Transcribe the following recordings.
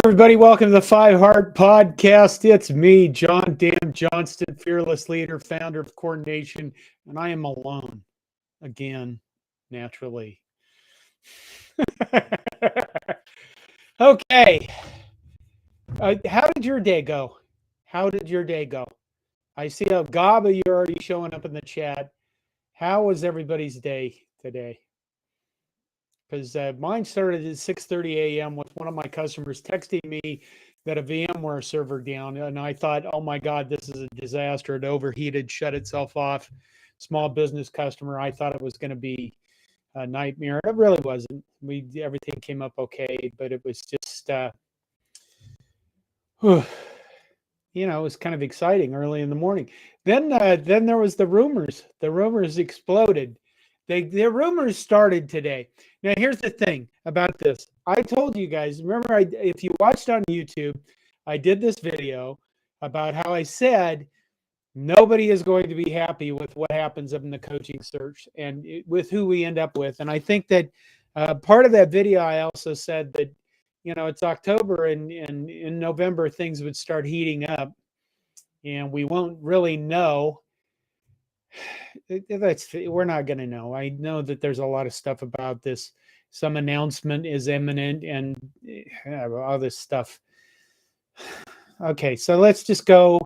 Everybody. Welcome to the Five Heart Podcast. It's me, John Dan Johnston, fearless leader, founder of CornNation, and I am alone again, naturally. Okay. How did your day go? How did your day go? I see a Gaba, you're already showing up in the chat. How was everybody's day today? Because mine started at 6:30 a.m. with one of my customers texting me that a VMware server down, and I thought, oh my God, this is a disaster. It overheated, shut itself off. Small business customer. I thought it was going to be a nightmare. It really wasn't. Everything came up okay, but it was just, it was kind of exciting early in the morning. Then there was the rumors. The rumors exploded. The rumors started today. Now, here's the thing about this. I told you guys, remember, if you watched on YouTube, I did this video about how I said nobody is going to be happy with what happens in the coaching search and with who we end up with. And I think that part of that video, I also said that, it's October and in November, things would start heating up and we won't really know. We're not going to know. I know that there's a lot of stuff about this. Some announcement is imminent and all this stuff. Okay, so let's just go.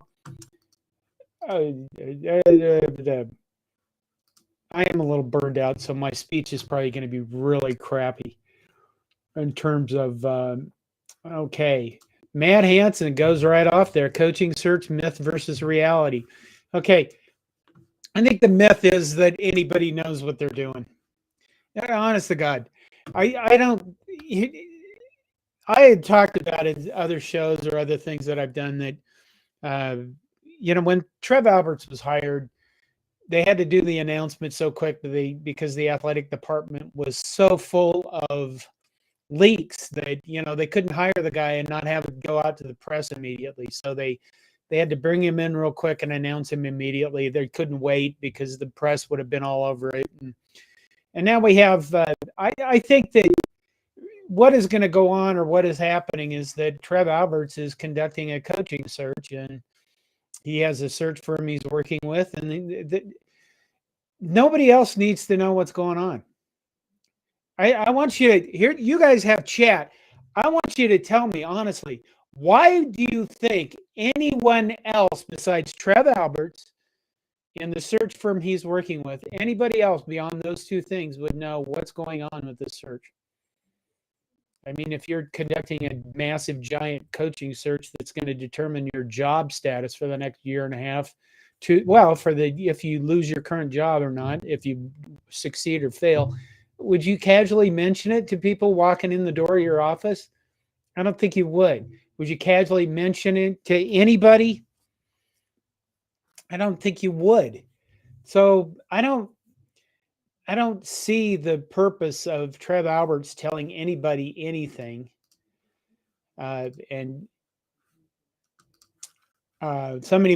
I am a little burned out, so my speech is probably going to be really crappy in terms of, okay. Matt Hansen goes right off there. Coaching search, myth versus reality. Okay. I think the myth is that anybody knows what they're doing. Honest to God, I don't. I had talked about it in other shows or other things that I've done that, when Trev Alberts was hired, they had to do the announcement so quickly because the athletic department was so full of leaks that, they couldn't hire the guy and not have it go out to the press immediately. So they had to bring him in real quick and announce him immediately. They couldn't wait because the press would have been all over it. And now we have, I think that what is going to go on or what is happening is that Trev Alberts is conducting a coaching search and he has a search firm he's working with, and nobody else needs to know what's going on. I want you to hear, you guys have chat. I want you to tell me honestly, why do you think anyone else besides Trev Alberts and the search firm he's working with, anybody else beyond those two things would know what's going on with this search? I mean, if you're conducting a massive, giant coaching search that's going to determine your job status for the next year and a half, if you lose your current job or not, if you succeed or fail, would you casually mention it to people walking in the door of your office? I don't think you would. Would you casually mention it to anybody? I don't think you would. So I don't see the purpose of Trev Alberts telling anybody anything. Somebody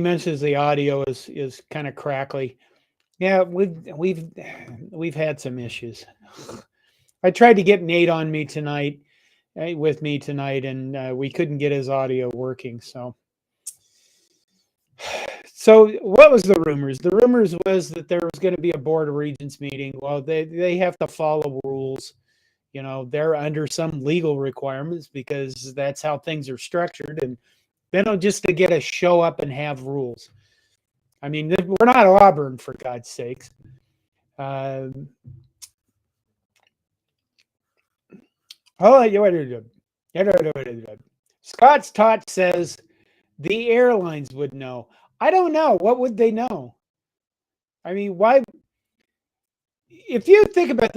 mentions the audio is kind of crackly. Yeah, we've had some issues. I tried to get Nate on me tonight, with me tonight, and we couldn't get his audio working. So what was the rumors? The rumors was that there was going to be a Board of Regents meeting. Well, they have to follow rules. They're under some legal requirements because that's how things are structured. And they don't just to get a show up and have rules. I mean, we're not Auburn, for God's sakes. Scott's Tot says the airlines would know. I don't know. What would they know? I mean, why? If you think about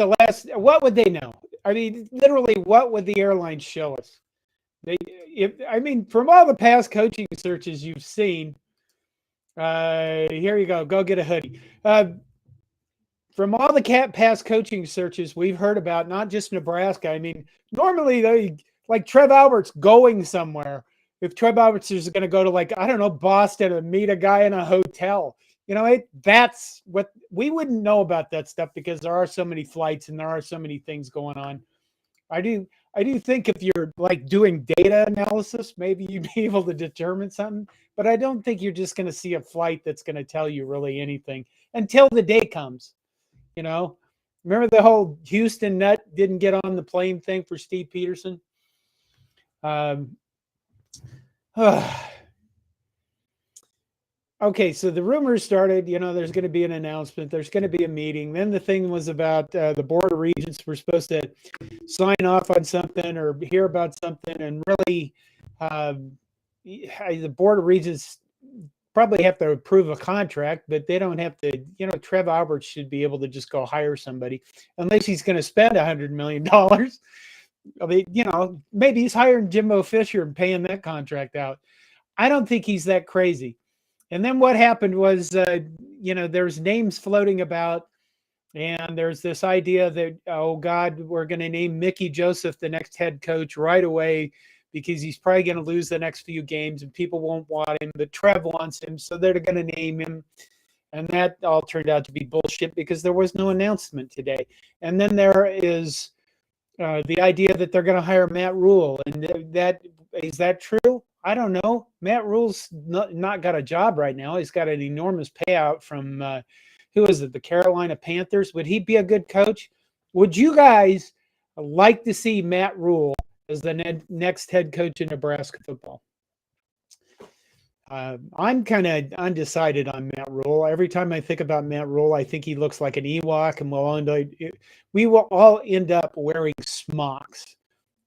what would they know? I mean, literally, what would the airlines show us? From all the past coaching searches you've seen, here you go. Go get a hoodie. From all the past coaching searches we've heard about, not just Nebraska. I mean, normally like Trev Alberts going somewhere. If Trev Alberts is going to go to Boston and meet a guy in a hotel, that's what we wouldn't know about that stuff because there are so many flights and there are so many things going on. I do think if you're like doing data analysis, maybe you'd be able to determine something. But I don't think you're just going to see a flight that's going to tell you really anything until the day comes. You know, remember the whole Houston nut didn't get on the plane thing for Steve Peterson? Um, okay, so the rumors started, there's going to be an announcement, there's going to be a meeting. Then the thing was about the Board of Regents were supposed to sign off on something or hear about something. And really, the Board of Regents probably have to approve a contract, but they don't have to, Trev Alberts should be able to just go hire somebody unless he's going to spend $100 million. I mean, maybe he's hiring Jimbo Fisher and paying that contract out. I don't think he's that crazy. And then what happened was, there's names floating about, and there's this idea that, oh God, we're going to name Mickey Joseph the next head coach right away because he's probably going to lose the next few games and people won't want him, but Trev wants him, so they're going to name him. And that all turned out to be bullshit because there was no announcement today. And then there is the idea that they're going to hire Matt Rule. And is that true? I don't know. Matt Rule's not got a job right now. He's got an enormous payout from, who is it, the Carolina Panthers. Would he be a good coach? Would you guys like to see Matt Rule as the next head coach in Nebraska football? I'm kind of undecided on Matt Rule. Every time I think about Matt Rule, I think he looks like an Ewok, and we will all end up wearing smocks.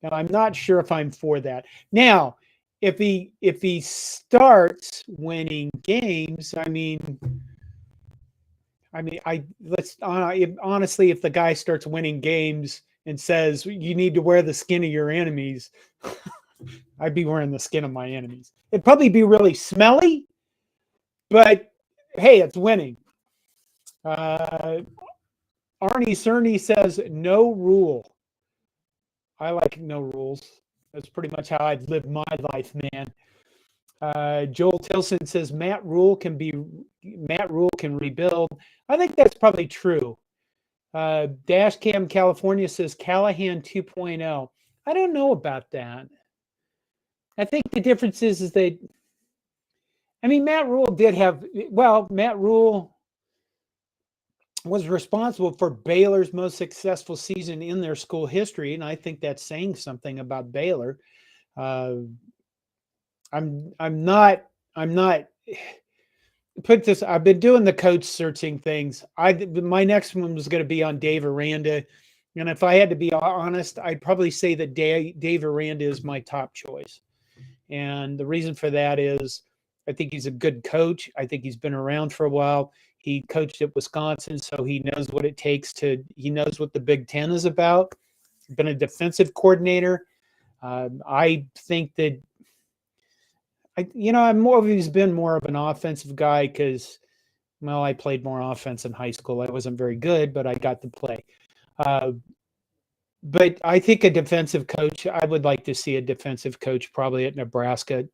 And I'm not sure if I'm for that. Now, if he starts winning games, honestly, if the guy starts winning games and says you need to wear the skin of your enemies, I'd be wearing the skin of my enemies. It'd probably be really smelly, but hey, it's winning. Arnie Cerny says no rule. I like no rules. That's pretty much how I'd live my life, man. Joel Tilson says Matt Rule can rebuild. I think that's probably true. Dashcam California says Callahan 2.0. I don't know about that. I think the difference is Matt Rule Matt Rule was responsible for Baylor's most successful season in their school history, and I think that's saying something about Baylor. I'm not put this. I've been doing the coach searching things. My next one was going to be on Dave Aranda, and if I had to be honest, I'd probably say that Dave Aranda is my top choice. And the reason for that is I think he's a good coach. I think he's been around for a while. He coached at Wisconsin, so he knows what it takes he knows what the Big Ten is about. Been a defensive coordinator. I think that, he's been more of an offensive guy because, I played more offense in high school. I wasn't very good, but I got to play. But I think a defensive coach, I would like to see a defensive coach probably at Nebraska.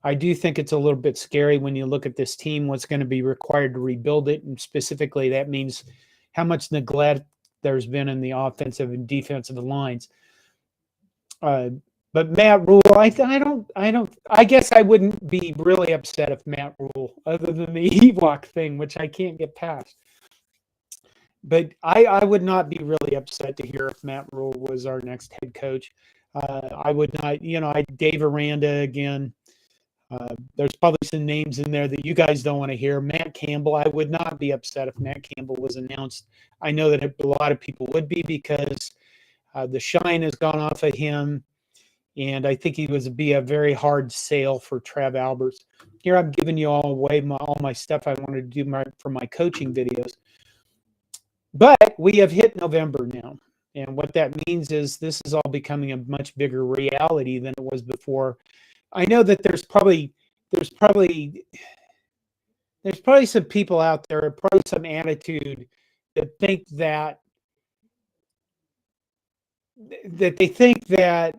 I do think it's a little bit scary when you look at this team, what's going to be required to rebuild it. And specifically, that means how much neglect there's been in the offensive and defensive lines. But Matt Rule, I guess I wouldn't be really upset if Matt Rule, other than the Ewok thing, which I can't get past. But I would not be really upset to hear if Matt Rule was our next head coach. I would not, Dave Aranda again. There's probably some names in there that you guys don't want to hear. Matt Campbell, I would not be upset if Matt Campbell was announced. I know that a lot of people would be because the shine has gone off of him. And I think he would be a very hard sale for Trev Alberts. Here I'm giving you all away all my stuff I wanted to do for my coaching videos. But we have hit November now. And what that means is this is all becoming a much bigger reality than it was before. I know that there's probably some people out there, probably some attitude that think that they think that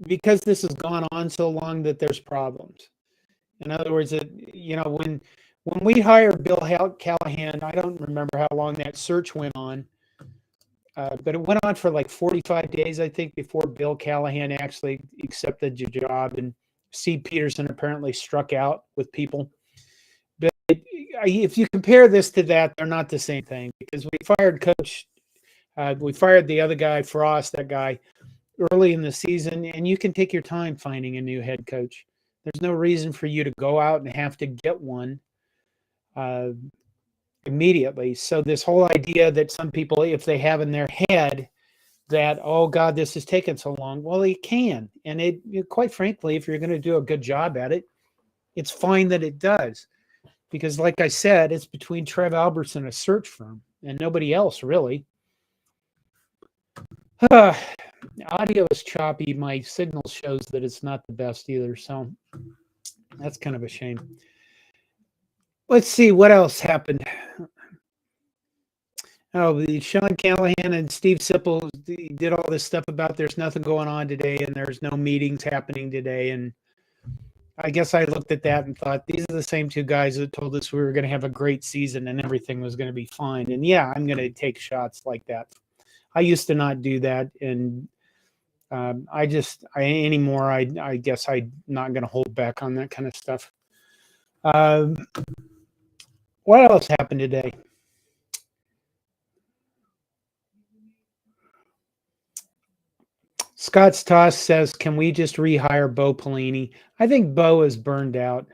because this has gone on so long that there's problems. In other words, when we hired Bill Callahan, I don't remember how long that search went on. But it went on for like 45 days, I think, before Bill Callahan actually accepted the job. And Steve Peterson apparently struck out with people. But if you compare this to that, they're not the same thing, because we fired the other guy, Frost, that guy, early in the season, and you can take your time finding a new head coach. There's no reason for you to go out and have to get one uh, immediately. So this whole idea that some people, if they have in their head that, oh God, this has taken so long, well, it can. And quite frankly, if you're going to do a good job at it, it's fine that it does. Because like I said, it's between Trev Alberts and a search firm and nobody else really. Audio is choppy. My signal shows that it's not the best either. So that's kind of a shame. Let's see what else happened. Oh, Sean Callahan and Steve Sipple did all this stuff about there's nothing going on today and there's no meetings happening today. And I guess I looked at that and thought, these are the same two guys that told us we were going to have a great season and everything was going to be fine. And yeah, I'm going to take shots like that. I used to not do that. And I guess I'm not going to hold back on that kind of stuff. What else happened today? Scott's Toss says, can we just rehire Bo Pelini? I think Bo is burned out.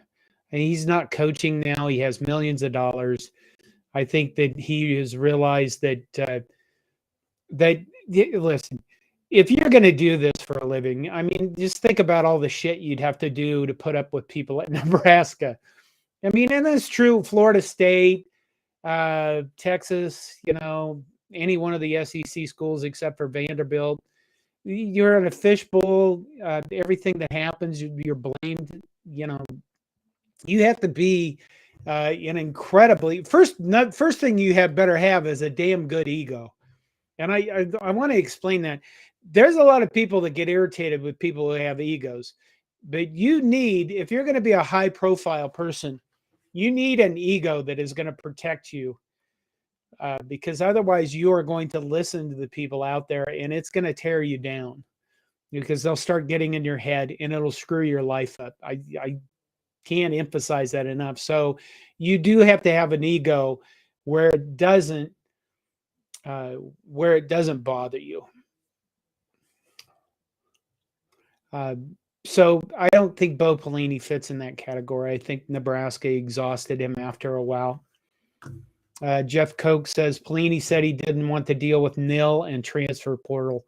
And he's not coaching now. He has millions of dollars. I think that he has realized that listen, if you're going to do this for a living, I mean, just think about all the shit you'd have to do to put up with people at Nebraska. I mean, and that's true. Florida State, Texas, any one of the SEC schools except for Vanderbilt. You're in a fishbowl. Everything that happens, you're blamed. You have to be an incredibly first thing you better have is a damn good ego. And I want to explain that. There's a lot of people that get irritated with people who have egos, but if you're going to be a high profile person, you need an ego that is going to protect you, because otherwise you are going to listen to the people out there and it's going to tear you down, because they'll start getting in your head and it'll screw your life up. I can't emphasize that enough. So you do have to have an ego where it doesn't bother you. So I don't think Bo Pelini fits in that category. I think Nebraska exhausted him after a while. Jeff Koch says Pelini said he didn't want to deal with nil and transfer portal.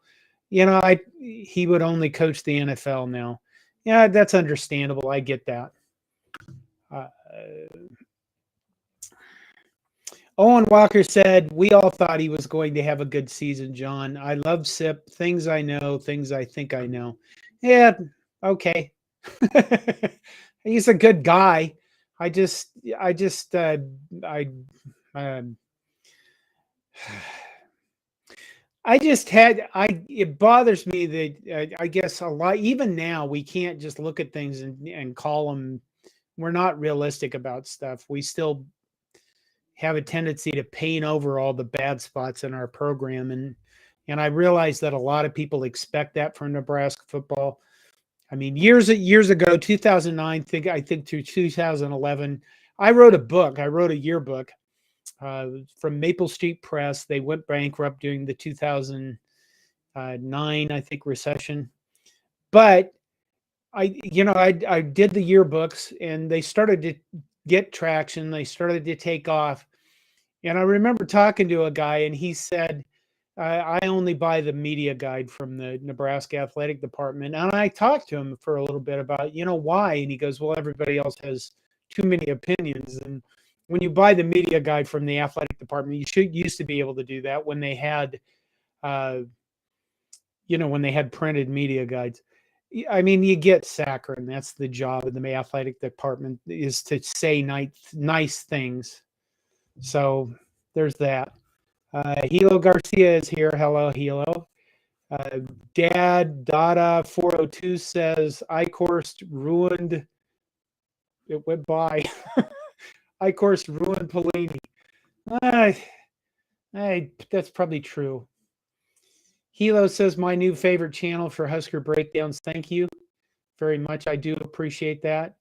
He would only coach the NFL now. Yeah, that's understandable. I get that. Owen Walker said, we all thought he was going to have a good season, John. I love Sip. Things I know, things I think I know. Yeah, okay. He's a good guy. It bothers me that I guess a lot, even now, we can't just look at things and call them, we're not realistic about stuff. We still have a tendency to paint over all the bad spots in our program. And I realize that a lot of people expect that from Nebraska football. I mean, years ago, 2009, I think through 2011, I wrote a yearbook from Maple Street Press. They went bankrupt during the 2009, I think, recession. But I did the yearbooks and they started to get traction. They started to take off. And I remember talking to a guy and he said, I only buy the media guide from the Nebraska Athletic Department. And I talked to him for a little bit about, why? And he goes, well, everybody else has too many opinions. And when you buy the media guide from the athletic department, you used to be able to do that when they had, when they had printed media guides. I mean, you get saccharin. That's the job of the athletic department, is to say nice things. So there's that. Hilo Garcia is here. Hello, Hilo. Dad Dada 402 says iCourse ruined. It went by. iCourse ruined Pelini. That's probably true. Hilo says, my new favorite channel for Husker breakdowns. Thank you very much. I do appreciate that.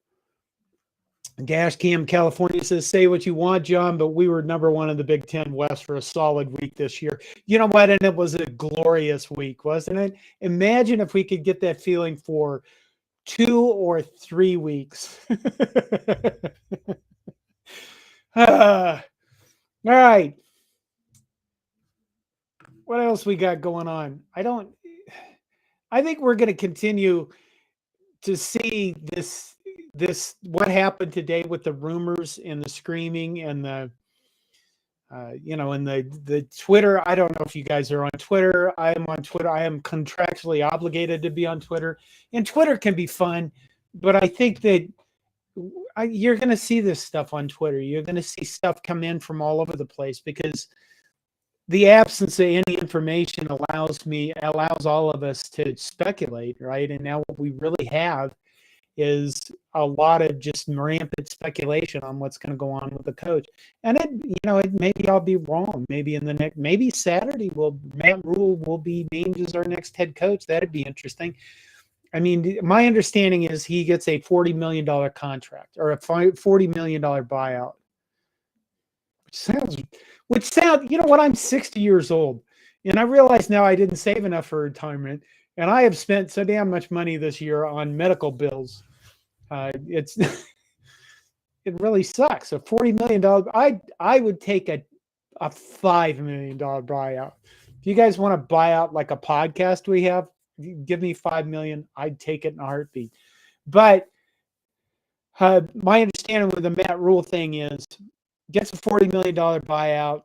Dash Cam California says, say what you want, John, but we were #1 in the Big Ten West for a solid week this year. You know what? And it was a glorious week, wasn't it? Imagine if we could get that feeling for 2 or 3 weeks. All right. What else we got going on? I think we're going to continue to see this what happened today with the rumors and the screaming and the and the Twitter. I don't know if you guys are on Twitter. I am on Twitter. I am contractually obligated to be on Twitter, and Twitter can be fun, but I think that you're going to see this stuff on Twitter. You're going to see stuff come in from all over the place because the absence of any information allows all of us to speculate, right? And now what we really have is a lot of just rampant speculation on what's going to go on with the coach. And maybe I'll be wrong. Maybe Saturday Matt Rule will be named as our next head coach. That'd be interesting. I mean, my understanding is he gets a $40 million contract or a $40 million buyout. Which sounds, you know what? I'm 60 years old, and I realize now I didn't save enough for retirement, and I have spent so damn much money this year on medical bills. It really sucks. So $40 million, I would take a $5 million buyout. If you guys want to buy out like a podcast we have, give me $5 million. I'd take it in a heartbeat. But my understanding with the Matt Rule thing is, gets a $40 million buyout,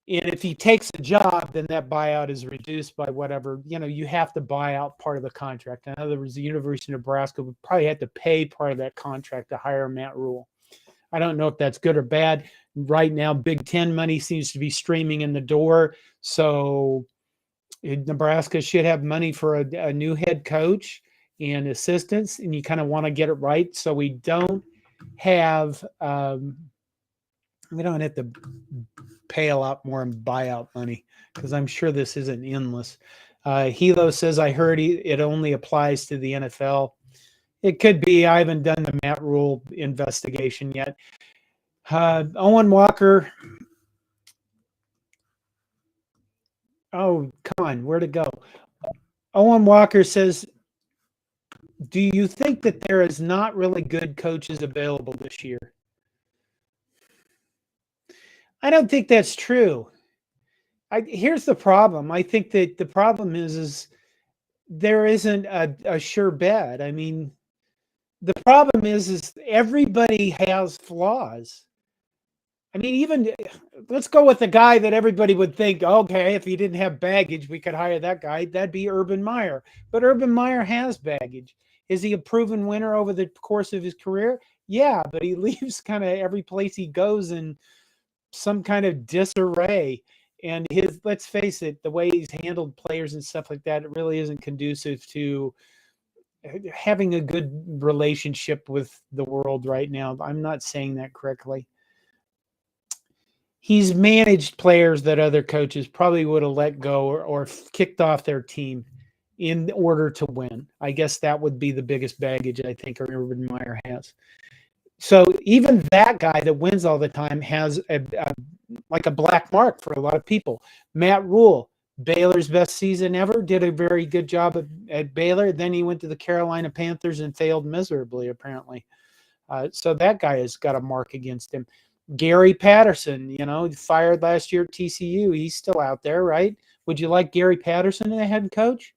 and if he takes a job, then that buyout is reduced by whatever, you have to buy out part of the contract. In other words, the University of Nebraska would probably have to pay part of that contract to hire Matt Rule. I don't know if that's good or bad. Right now, Big Ten money seems to be streaming in the door, so Nebraska should have money for a new head coach and assistants, and you kind of want to get it right so we don't have we don't have to pay a lot more in buyout money because I'm sure this isn't endless. Hilo says, I heard it only applies to the NFL. It could be. I haven't done the Matt Rule investigation yet. Owen Walker. Oh, come on. Where'd it go? Owen Walker says, do you think that there is not really good coaches available this year? I don't think that's true. Here's the problem. I think that the problem is there isn't a sure bet. I mean, the problem is everybody has flaws. I mean, even let's go with the guy that everybody would think, okay, if he didn't have baggage, we could hire that guy. That'd be Urban Meyer. But Urban Meyer has baggage. Is he a proven winner over the course of his career? Yeah, but he leaves kind of every place he goes in some kind of disarray. And let's face it, the way he's handled players and stuff like that, it really isn't conducive to having a good relationship with the world right now. I'm not saying that correctly. He's managed players that other coaches probably would have let go or kicked off their team in order to win. I guess that would be the biggest baggage I think Urban Meyer has. So even that guy that wins all the time has like a black mark for a lot of people. Matt Rule, Baylor's best season ever, did a very good job at Baylor. Then he went to the Carolina Panthers and failed miserably, apparently. So that guy has got a mark against him. Gary Patterson, fired last year at TCU. He's still out there, right? Would you like Gary Patterson as a head coach?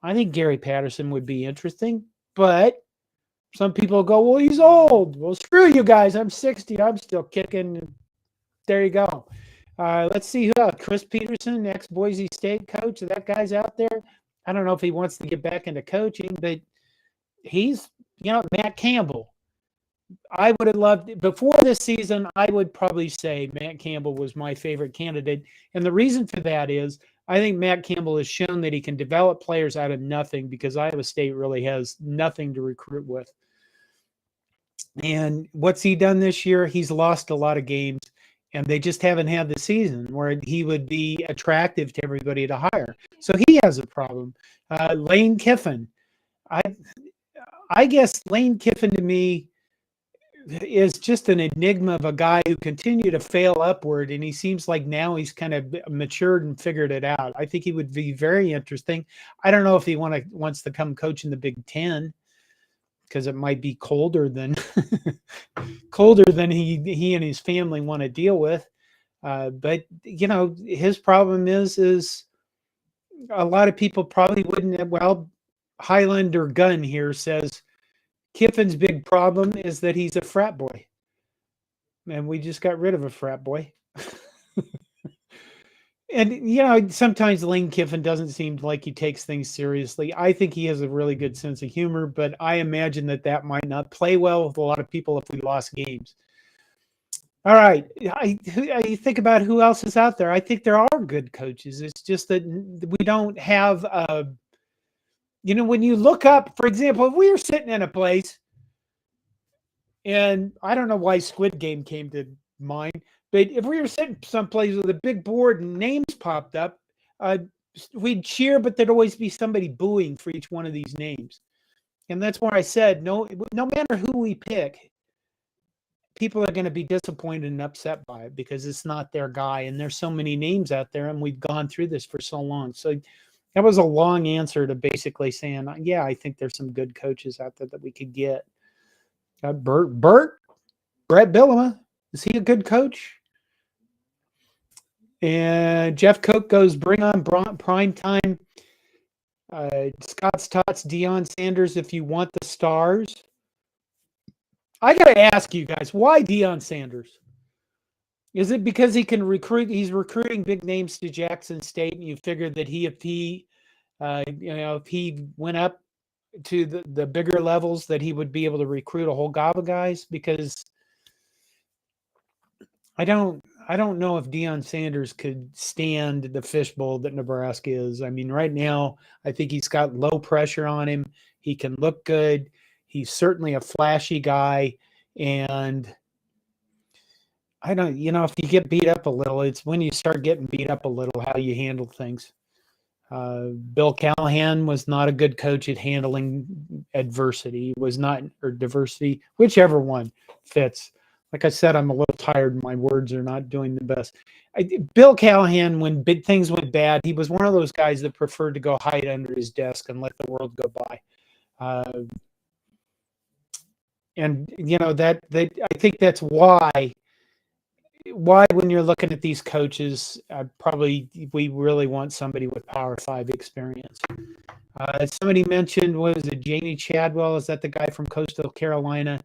I think Gary Patterson would be interesting, but some people go, well, he's old. Well, screw you guys. I'm 60. I'm still kicking. There you go. Let's see who else. Chris Peterson, ex-Boise State coach. That guy's out there. I don't know if he wants to get back into coaching, but he's, Matt Campbell. I would have loved, before this season, I would probably say Matt Campbell was my favorite candidate. And the reason for that is I think Matt Campbell has shown that he can develop players out of nothing because Iowa State really has nothing to recruit with. And what's he done this year? He's lost a lot of games, and they just haven't had the season where he would be attractive to everybody to hire. So he has a problem. Lane Kiffin. I I guess Lane Kiffin to me is just an enigma of a guy who continued to fail upward, and he seems like now he's kind of matured and figured it out. I think he would be very interesting. I don't know if he wants to come coach in the Big Ten because it might be colder than colder than he and his family want to deal with. But you know, his problem is a lot of people probably wouldn't. Well, Highlander Gunn here says Kiffin's big problem is that he's a frat boy. And we just got rid of a frat boy. And, you know, sometimes Lane Kiffin doesn't seem like he takes things seriously. I think he has a really good sense of humor, but I imagine that might not play well with a lot of people if we lost games. All right. I think about who else is out there. I think there are good coaches. It's just that we don't have, you know, when you look up, for example, if we were sitting in a place, and I don't know why Squid Game came to mind, but if we were sitting someplace with a big board and names popped up, we'd cheer, but there'd always be somebody booing for each one of these names. And that's why I said, no matter who we pick, people are going to be disappointed and upset by it because it's not their guy. And there's so many names out there, and we've gone through this for so long. So that was a long answer to basically saying, yeah, I think there's some good coaches out there that we could get. Brett Bielema, is he a good coach? And Jeff Cook goes, bring on prime time. Scott's Tots, Deion Sanders, if you want the stars. I got to ask you guys, why Deion Sanders? Is it because he can recruit? He's recruiting big names to Jackson State, and you figured that if he went up to the bigger levels, that he would be able to recruit a whole gob of guys? Because I don't know if Deion Sanders could stand the fishbowl that Nebraska is. I mean, right now, I think he's got low pressure on him. He can look good. He's certainly a flashy guy. And I don't, you know, if you get beat up a little, it's when you start getting beat up a little how you handle things. Bill Callahan was not a good coach at handling adversity. Was not, or diversity, whichever one fits. Like I said, I'm a little tired. My words are not doing the best. Bill Callahan, when big things went bad, he was one of those guys that preferred to go hide under his desk and let the world go by. And you know that I think that's why when you're looking at these coaches, probably we really want somebody with Power 5 experience. Somebody mentioned, what was it, Jamie Chadwell? Is that the guy from Coastal Carolina?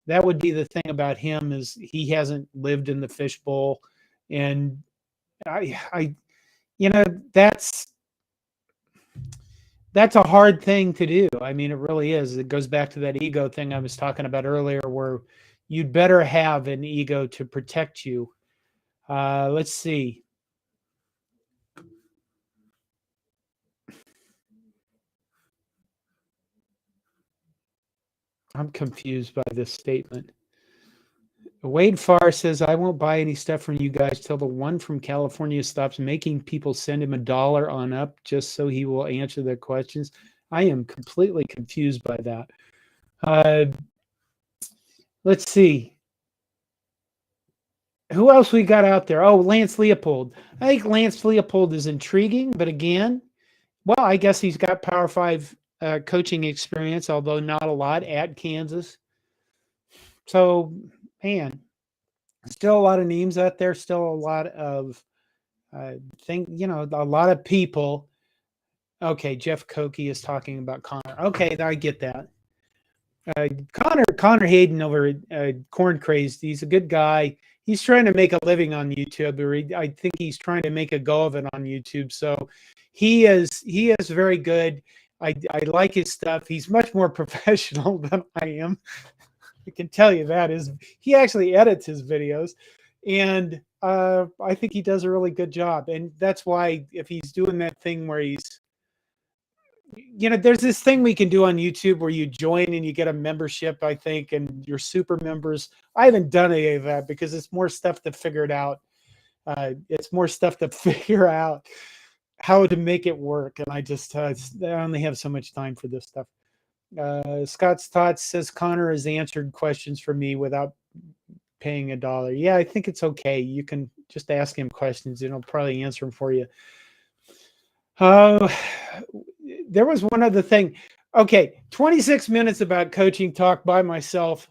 That would be the thing about him, is he hasn't lived in the fishbowl. And I you know, that's a hard thing to do. I mean, it really is. It goes back to that ego thing I was talking about earlier, where you'd better have an ego to protect you. Let's see. I'm confused by this statement. Wade Farr says, I won't buy any stuff from you guys till the one from California stops making people send him $1 on up just so he will answer their questions. I am completely confused by that. Let's see. Who else we got out there? Oh, Lance Leopold. I think Lance Leopold is intriguing, but again, well, I guess he's got Power 5 coaching experience, although not a lot, at Kansas. So, man, still a lot of names out there. Still a lot of a lot of people. Okay, Jeff Koke is talking about Connor. Okay, I get that. Connor Hayden over at Corn Crazed. He's a good guy. He's trying to make a living on YouTube, or I think he's trying to make a go of it on YouTube. So he is very good. I like his stuff. He's much more professional than I am. I can tell you that. He actually edits his videos, and I think he does a really good job. And that's why, if he's doing that thing where he's there's this thing we can do on YouTube where you join and you get a membership, I think, and you're super members. I haven't done any of that because it's more stuff to figure it out. It's more stuff to figure out how to make it work. And I only have so much time for this stuff. Scott's Tots says Connor has answered questions for me without paying $1. Yeah, I think it's okay. You can just ask him questions and he'll probably answer them for you. There was one other thing. Okay, 26 minutes about coaching talk by myself.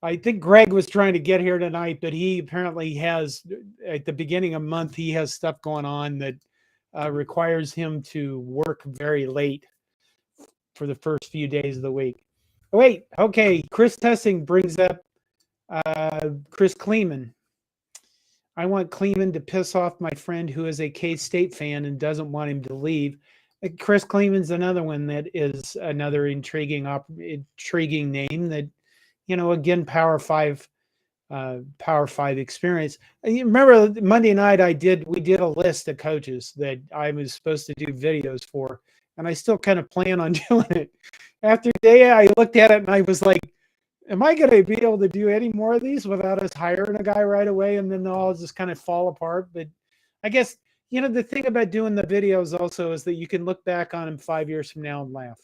I think Greg was trying to get here tonight, but he apparently has, at the beginning of the month, he has stuff going on that requires him to work very late for the first few days of the week. Wait, okay. Chris Tussing brings up Chris Kleeman. I want Kleeman to piss off my friend who is a K-State fan and doesn't want him to leave. Chris Kleeman's another one that is another intriguing name that, again, Power Five experience. And you remember Monday night we did a list of coaches that I was supposed to do videos for, and I still kind of plan on doing it. After a day, I looked at it and I was like, am I going to be able to do any more of these without us hiring a guy right away? And then they'll all just kind of fall apart. But I guess, the thing about doing the videos also is that you can look back on them 5 years from now and laugh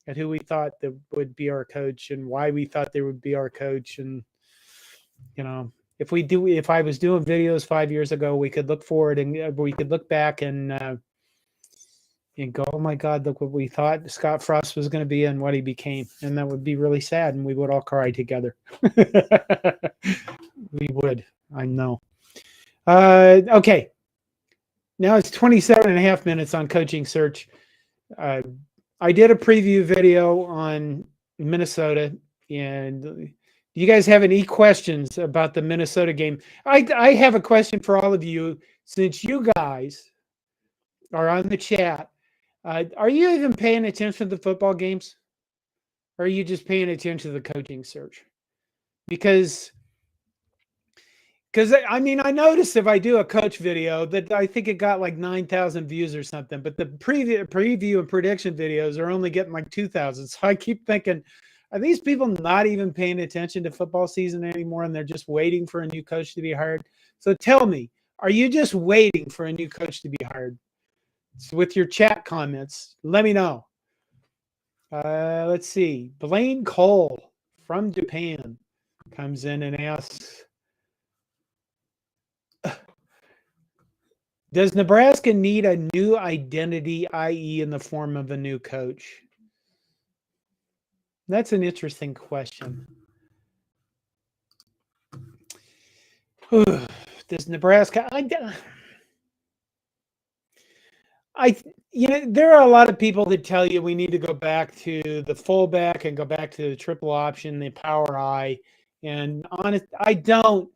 at who we thought that would be our coach and why we thought they would be our coach. And, if I was doing videos 5 years ago, we could look forward and we could look back and go, oh my God, look what we thought Scott Frost was going to be and what he became. And that would be really sad. And we would all cry together. We would. I know. Okay. Now it's 27 and a half minutes on Coaching Search. I did a preview video on Minnesota. And do you guys have any questions about the Minnesota game? I have a question for all of you. Since you guys are on the chat, are you even paying attention to the football games? Or are you just paying attention to the Coaching Search? Because I noticed if I do a coach video that I think it got like 9,000 views or something, but the preview and prediction videos are only getting like 2,000. So I keep thinking, are these people not even paying attention to football season anymore and they're just waiting for a new coach to be hired? So tell me, are you just waiting for a new coach to be hired? So with your chat comments, let me know. Let's see. Blaine Cole from Japan comes in and asks, does Nebraska need a new identity, i.e. in the form of a new coach? That's an interesting question. Does Nebraska... there are a lot of people that tell you we need to go back to the fullback and go back to the triple option, the power I. And honest, I don't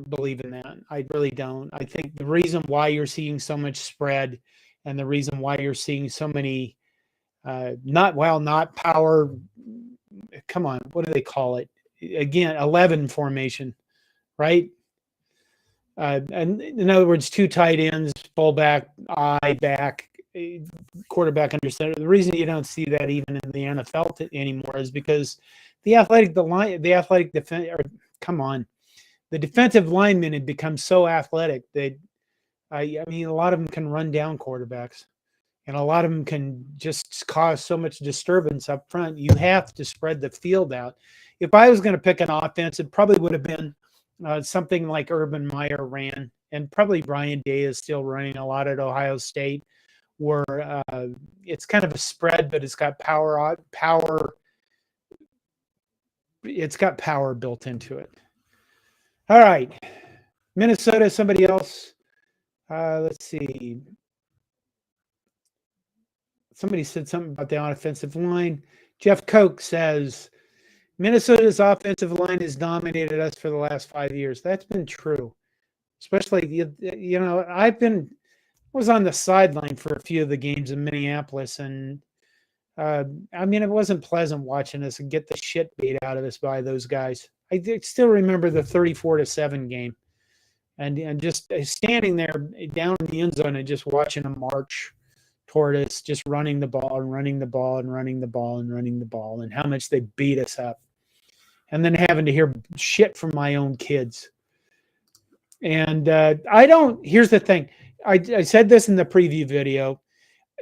believe in that. I really don't. I think the reason why you're seeing so much spread and the reason why you're seeing so many not power. Come on, what do they call it? Again, 11 formation, right? And in other words, two tight ends, fullback, I back, quarterback under center. The reason you don't see that even in the NFL anymore is because the defensive linemen had become so athletic that a lot of them can run down quarterbacks, and a lot of them can just cause so much disturbance up front. You have to spread the field out. If I was going to pick an offense, it probably would have been something like Urban Meyer ran, and probably Ryan Day is still running a lot at Ohio State, where it's kind of a spread, but it's got power. It's got power built into it. All right, Minnesota. Somebody else. Let's see. Somebody said something about the offensive line. Jeff Koch says Minnesota's offensive line has dominated us for the last 5 years. That's been true. Especially, I was on the sideline for a few of the games in Minneapolis, and it wasn't pleasant watching us and get the shit beat out of us by those guys. I still remember the 34-7 game. and just standing there down in the end zone and just watching them march toward us, just running the ball and running the ball and running the ball and running the ball, and how much they beat us up. And then having to hear shit from my own kids. And I don't, here's the thing. I said this in the preview video.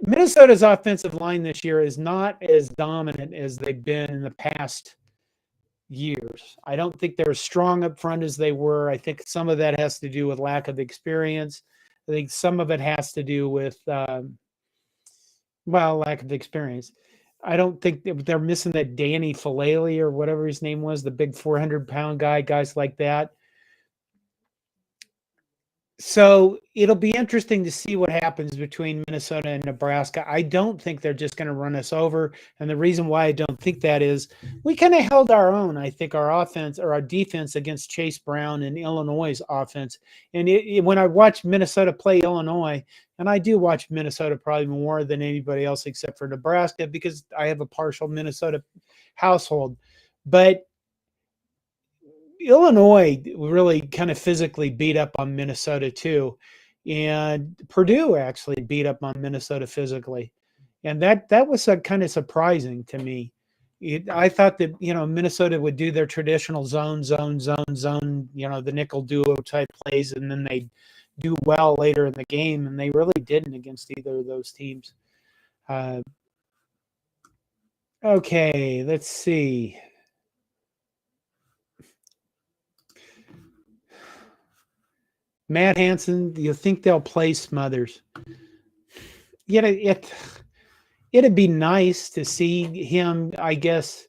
Minnesota's offensive line this year is not as dominant as they've been in the past years. I don't think they're as strong up front as they were. I think some of that has to do with lack of experience. I think some of it has to do with, lack of experience. I don't think they're missing that Danny Falele or whatever his name was, the big 400-pound guy, guys like that. So it'll be interesting to see what happens between Minnesota and Nebraska. I don't think they're just going to run us over. And the reason why I don't think that is we kind of held our own, I think, our offense or our defense against Chase Brown and Illinois' offense. And when I watch Minnesota play Illinois, and I do watch Minnesota probably more than anybody else except for Nebraska because I have a partial Minnesota household. But Illinois really kind of physically beat up on Minnesota too. And Purdue actually beat up on Minnesota physically. And that was kind of surprising to me. I thought that, Minnesota would do their traditional zone, the nickel duo type plays, and then they do well later in the game. And they really didn't against either of those teams. Okay, let's see. Matt Hansen, do you think they'll play Smothers? It'd be nice to see him, I guess,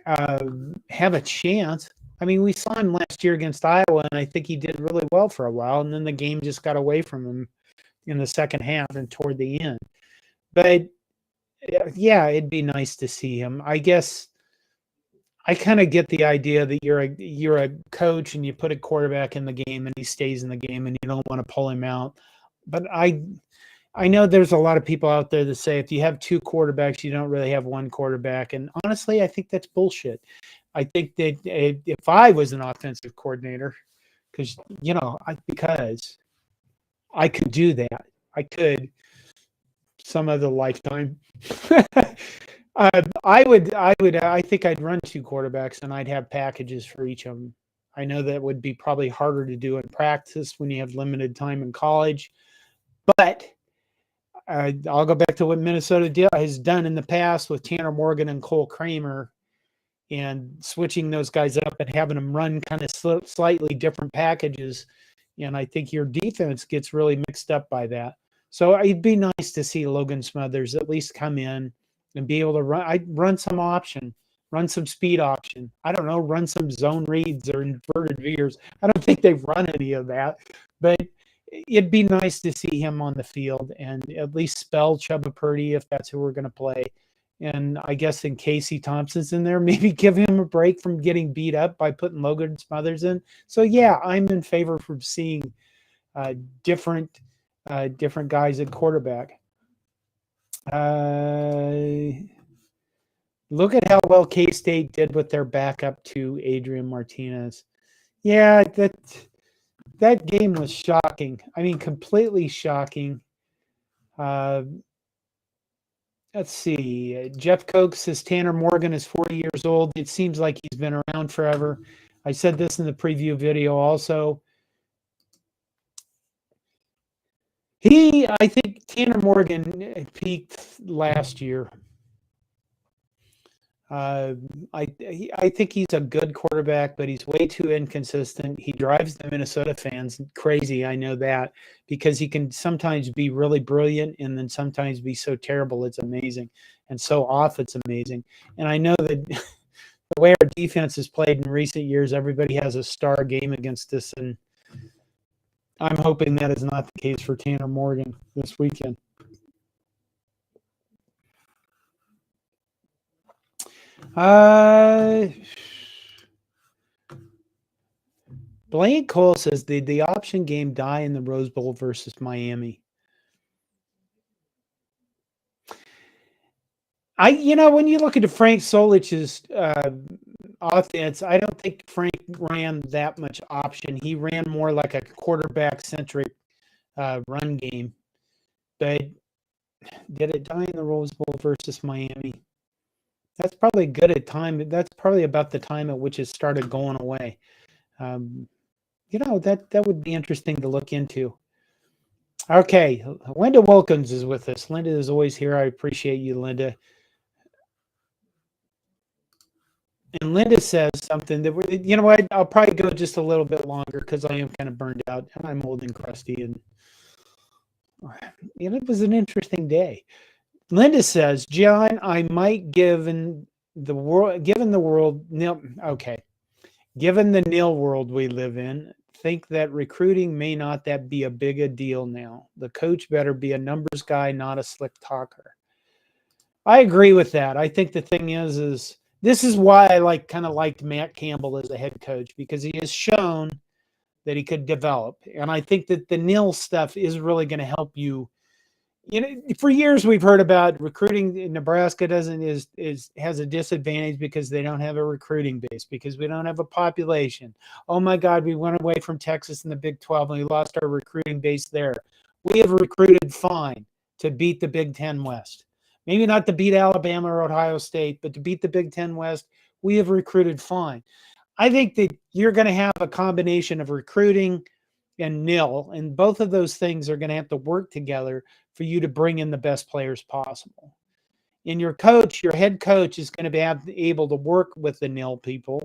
have a chance. I mean, we saw him last year against Iowa, and I think he did really well for a while, and then the game just got away from him in the second half and toward the end. But, yeah, it'd be nice to see him. I guess I kind of get the idea that you're a coach and you put a quarterback in the game and he stays in the game and you don't want to pull him out. But I know there's a lot of people out there that say if you have two quarterbacks, you don't really have one quarterback. And honestly, I think that's bullshit. I think that if I was an offensive coordinator, because I could do that. I could some other lifetime. I think I'd run two quarterbacks and I'd have packages for each of them. I know that would be probably harder to do in practice when you have limited time in college, but I'll go back to what Minnesota has done in the past with Tanner Morgan and Cole Kramer and switching those guys up and having them run kind of slightly different packages. And I think your defense gets really mixed up by that. So it'd be nice to see Logan Smothers at least come in and be able to run some option, run some speed option. I don't know, run some zone reads or inverted veers. I don't think they've run any of that, but it'd be nice to see him on the field and at least spell Chubba Purdy if that's who we're going to play. And I guess in Casey Thompson's in there, maybe give him a break from getting beat up by putting Logan Smothers in. So yeah, I'm in favor for seeing different guys at quarterback. Look at how well K-State did with their backup to Adrian Martinez. Yeah, that game was shocking. I mean, completely shocking. Let's see. Jeff Koch says Tanner Morgan is 40 years old. It seems like he's been around forever. I said this in the preview video also. I think Tanner Morgan peaked last year. I think he's a good quarterback, but he's way too inconsistent. He drives the Minnesota fans crazy. I know that because he can sometimes be really brilliant and then sometimes be so terrible it's amazing, and so off it's amazing. And I know that the way our defense has played in recent years, everybody has a star game against us, and I'm hoping that is not the case for Tanner Morgan this weekend. Blaine Cole says, did the option game die in the Rose Bowl versus Miami? When you look at Frank Solich's offense, I don't think Frank ran that much option. He ran more like a quarterback-centric run game. But did it die in the Rose Bowl versus Miami? That's probably good at time. That's probably about the time at which it started going away. That would be interesting to look into. Okay, Linda Wilkins is with us. Linda is always here. I appreciate you, Linda. And Linda says something that you know what? I'll probably go just a little bit longer because I am kind of burned out and I'm old and crusty, and it was an interesting day. Linda says, John, I might given the world given the nil world we live in, think that recruiting may not that be a big a deal now. The coach better be a numbers guy, not a slick talker. I agree with that. I think the thing is this is why I kind of liked Matt Campbell as a head coach, because he has shown that he could develop. And I think that the nil stuff is really going to help you. For years we've heard about recruiting in Nebraska has a disadvantage because they don't have a recruiting base, because we don't have a population. Oh my God, we went away from Texas in the Big 12 and we lost our recruiting base there. We have recruited fine to beat the Big 10 West. Maybe not to beat Alabama or Ohio State, but to beat the Big 10 West, we have recruited fine. I think that you're going to have a combination of recruiting and nil, and both of those things are going to have to work together for you to bring in the best players possible. And your head coach is going to be able to work with the nil people.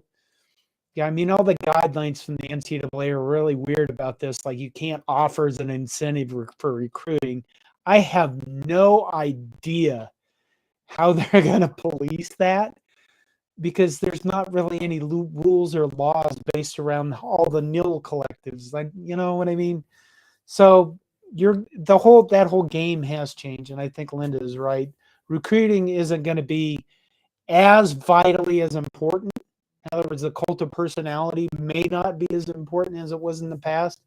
Yeah, I mean, all the guidelines from the NCAA are really weird about this. Like, you can't offer as an incentive for recruiting. I have no idea how they're going to police that, because there's not really any rules or laws based around all the nil collectives. Like, you know what I mean? So that whole game has changed, and I think Linda is right. Recruiting isn't going to be as vitally as important. In other words, the cult of personality may not be as important as it was in the past.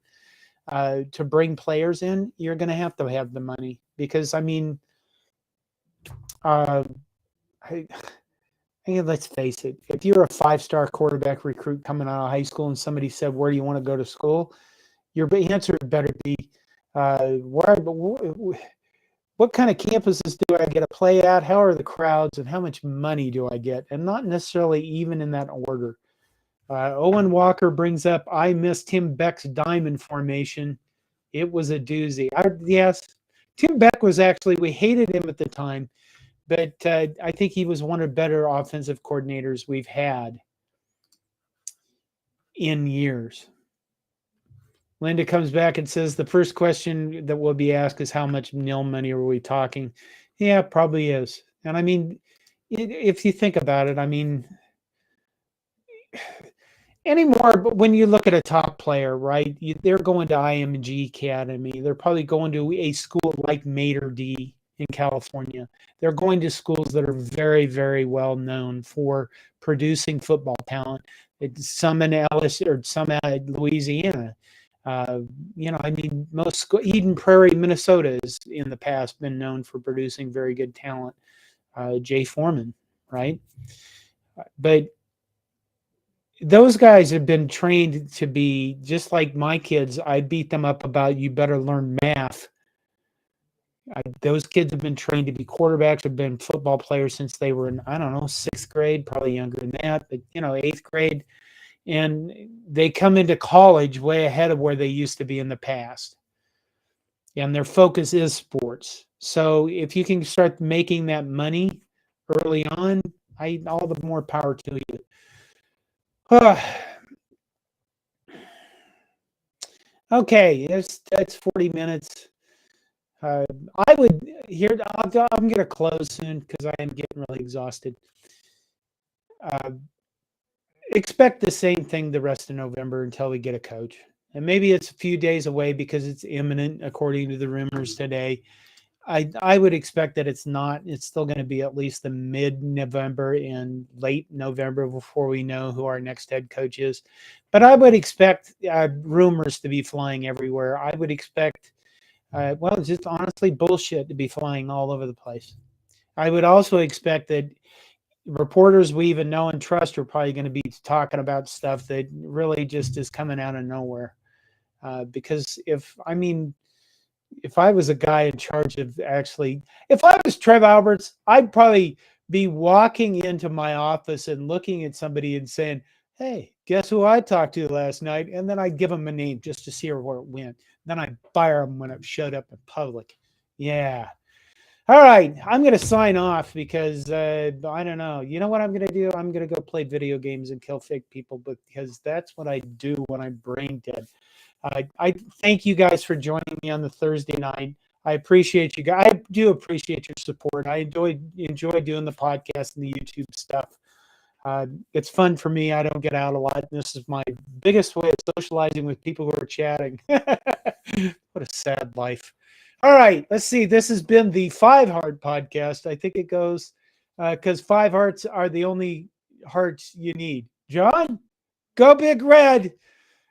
To bring players in, you're going to have the money, because I mean, let's face it. If you're a 5-star quarterback recruit coming out of high school and somebody said, "Where do you want to go to school?" Your answer better be, what kind of campuses do I get to play at? How are the crowds, and how much money do I get? And not necessarily even in that order. Owen Walker brings up, I missed Tim Beck's diamond formation. It was a doozy. Yes, Tim Beck was we hated him at the time, but I think he was one of the better offensive coordinators we've had in years. Linda comes back and says, the first question that will be asked is, how much nil money are we talking? Yeah, probably is. And I mean, if you think about it, I mean, anymore, but when you look at a top player, right, they're going to IMG Academy. They're probably going to a school like Mater D in California. They're going to schools that are very, very well known for producing football talent. Some in Ellis or some at Louisiana. I mean, Eden Prairie, Minnesota has in the past been known for producing very good talent. Jay Foreman, right? But those guys have been trained to be just like my kids. I beat them up about, you better learn math. Those kids have been trained to be quarterbacks, have been football players since they were in, I don't know, 6th grade, probably younger than that, but 8th grade. And they come into college way ahead of where they used to be in the past. And their focus is sports. So if you can start making that money early on, all the more power to you. Okay, that's 40 minutes. I'm going to close soon because I am getting really exhausted. Expect the same thing the rest of November until we get a coach. And maybe it's a few days away because it's imminent, according to the rumors today. I would expect that it's not. It's still going to be at least the mid-November and late November before we know who our next head coach is. But I would expect rumors to be flying everywhere. I would expect, just honestly bullshit to be flying all over the place. I would also expect that reporters we even know and trust are probably going to be talking about stuff that really just is coming out of nowhere. Because if I was a guy in charge of actually, if I was Trev Alberts, I'd probably be walking into my office and looking at somebody and saying, "Hey, guess who I talked to last night?" And then I'd give them a name just to see where it went. Then I'd fire them when it showed up in public. Yeah. All right, I'm going to sign off because I don't know. You know what I'm going to do? I'm going to go play video games and kill fake people because that's what I do when I'm brain dead. I thank you guys for joining me on the Thursday night. I appreciate you guys. I do appreciate your support. I enjoy doing the podcast and the YouTube stuff. It's fun for me. I don't get out a lot. This is my biggest way of socializing with people who are chatting. What a sad life. All right, let's see. This has been the Five Heart Podcast. I think it goes because five hearts are the only hearts you need. John, go Big Red.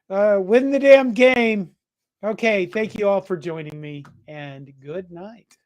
Win the damn game. Okay, thank you all for joining me, and good night.